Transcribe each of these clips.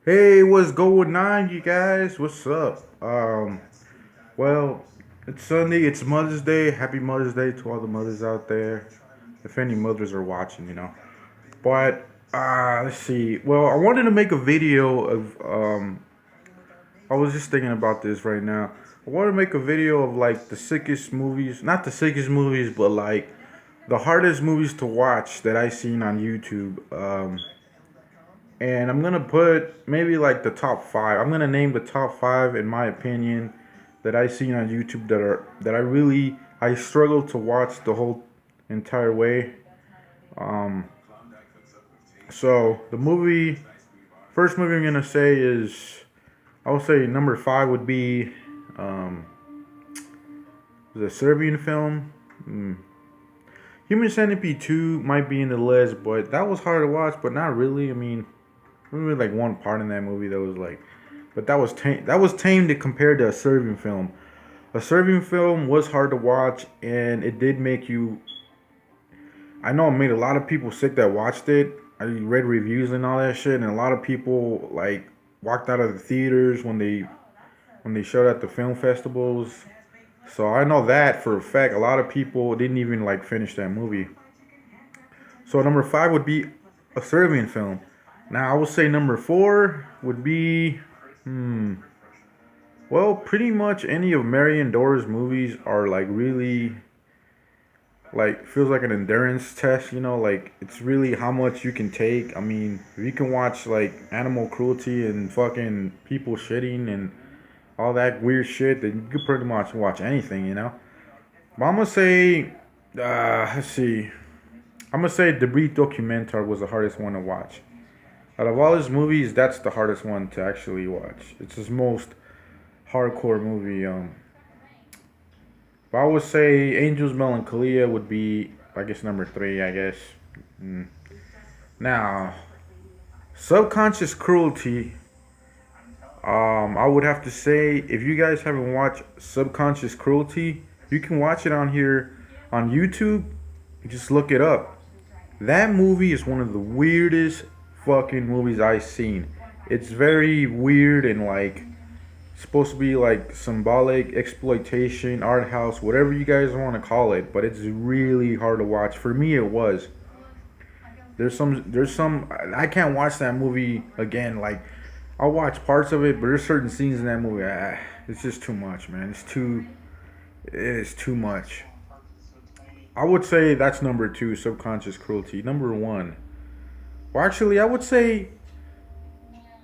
Hey, what's going on, you guys? What's up? Well, it's Sunday. It's Mother's Day. Happy Mother's Day to all the mothers out there. If any mothers are watching. But let's see. Well, I wanted to make a video of. I was just thinking about this right now. I want to make a video of like the sickest movies, not the sickest movies, but like the hardest movies to watch that I seen on YouTube. And I'm gonna put maybe like the top five. I'm gonna name the top five in my opinion that I seen on YouTube that I really I struggled to watch the whole entire way. Um, so the first movie I'm gonna say is I would say number five would be um, the Serbian film. Human Centipede 2 might be in the list, but that was hard to watch, but not really. I mean, really like one part in that movie that was like, but that was tame. That was tame to compare to a Serbian film. A Serbian film was hard to watch, and it did make you. I know it made a lot of people sick that watched it. I read reviews and all that shit, and a lot of people like walked out of the theaters when they showed at the film festivals. So I know that for a fact. A lot of people didn't even like finish that movie. So number five would be a Serbian film. Now I would say number four would be well, pretty much any of Marion Dora's movies are like really like feels like an endurance test, like it's really how much you can take. I mean, if you can watch like animal cruelty and fucking people shitting and all that weird shit, then you could pretty much watch anything. But I'm gonna say, let's see, I'm gonna say the Brief Documentar was the hardest one to watch. Out of all his movies, that's the hardest one to actually watch. It's his most hardcore movie. But I would say Angel's Melancholia would be, I guess, number three. I guess. Mm. Now, Subconscious Cruelty. I would have to say if you guys haven't watched Subconscious Cruelty, you can watch it on here on YouTube. Just look it up. That movie is one of the weirdest fucking movies I've seen. It's very weird and like supposed to be like symbolic exploitation, art house, whatever you guys want to call it, but it's really hard to watch. For me it was. There's some I can't watch that movie again. Like I'll watch parts of it, but there's certain scenes in that movie it's just too much, man. It is too much. I would say that's number two, Subconscious Cruelty. Number one. Well, actually, I would say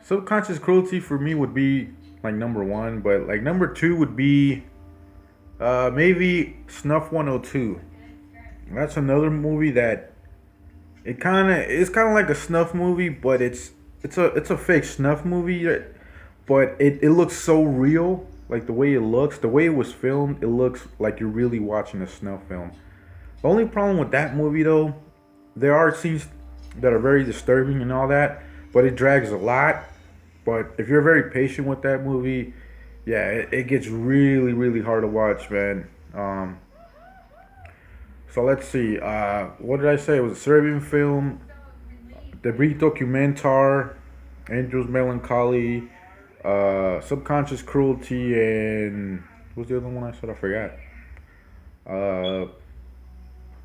Subconscious Cruelty for me would be like number one, but like number two would be maybe Snuff 102. That's another movie that it's kind of like a snuff movie, but it's a fake snuff movie, but it looks so real. Like the way it looks, the way it was filmed, it looks like you're really watching a snuff film. The only problem with that movie though, there are scenes that are very disturbing and all that, but it drags a lot. But if you're very patient with that movie, yeah, it gets really, really hard to watch, man. So let's see. What did I say? It was a Serbian film, the brief documentar, Angel's Melancholy, Subconscious Cruelty, and what's the other one I said? I forgot. Uh,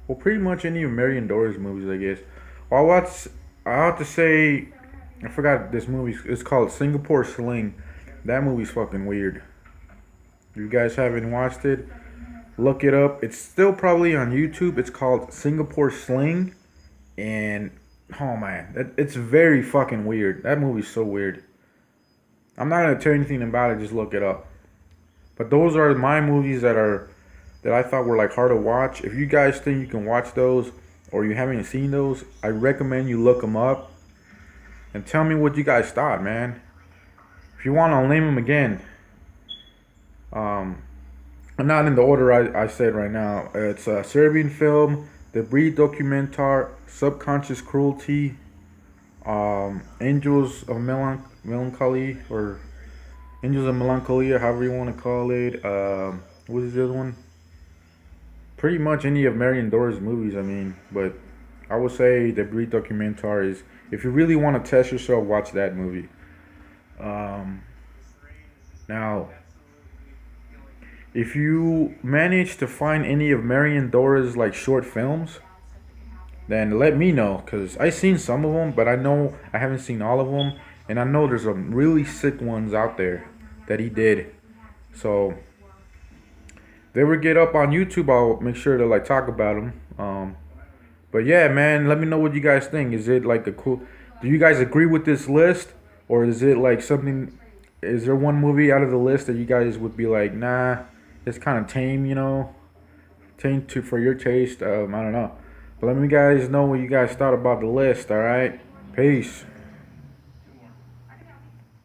well, pretty much any of Marion Dora's movies, I guess. Well, I have to say, I forgot this movie. It's called Singapore Sling. That movie's fucking weird. If you guys haven't watched it, look it up. It's still probably on YouTube. It's called Singapore Sling, and oh man, it's very fucking weird. That movie's so weird. I'm not gonna tell you anything about it. Just look it up. But those are my movies that I thought were like hard to watch. If you guys think you can watch those or you haven't seen those, I recommend you look them up and tell me what you guys thought, man. If you want, I'll name them again. Um, I'm not in the order I said right now. It's a Serbian film, the Breed Documentar, Subconscious Cruelty, Angels of Melancholy, or Angels of Melancholia, however you want to call it. What is the other one? Pretty much any of Marion Dora's movies, I mean. But I would say the Breed Documentar is, if you really want to test yourself, watch that movie. Um, Now, if you manage to find any of Marion Dora's like short films, then let me know, cause I seen some of them, but I know I haven't seen all of them, and I know there's some really sick ones out there that he did. So if they ever get up on YouTube, I'll make sure to like talk about them. But yeah, man, let me know what you guys think. Is it like a cool? Do you guys agree with this list, or is it like something? Is there one movie out of the list that you guys would be like, nah, it's kind of tame, tame to for your taste? I don't know. But let me guys know what you guys thought about the list. All right, peace.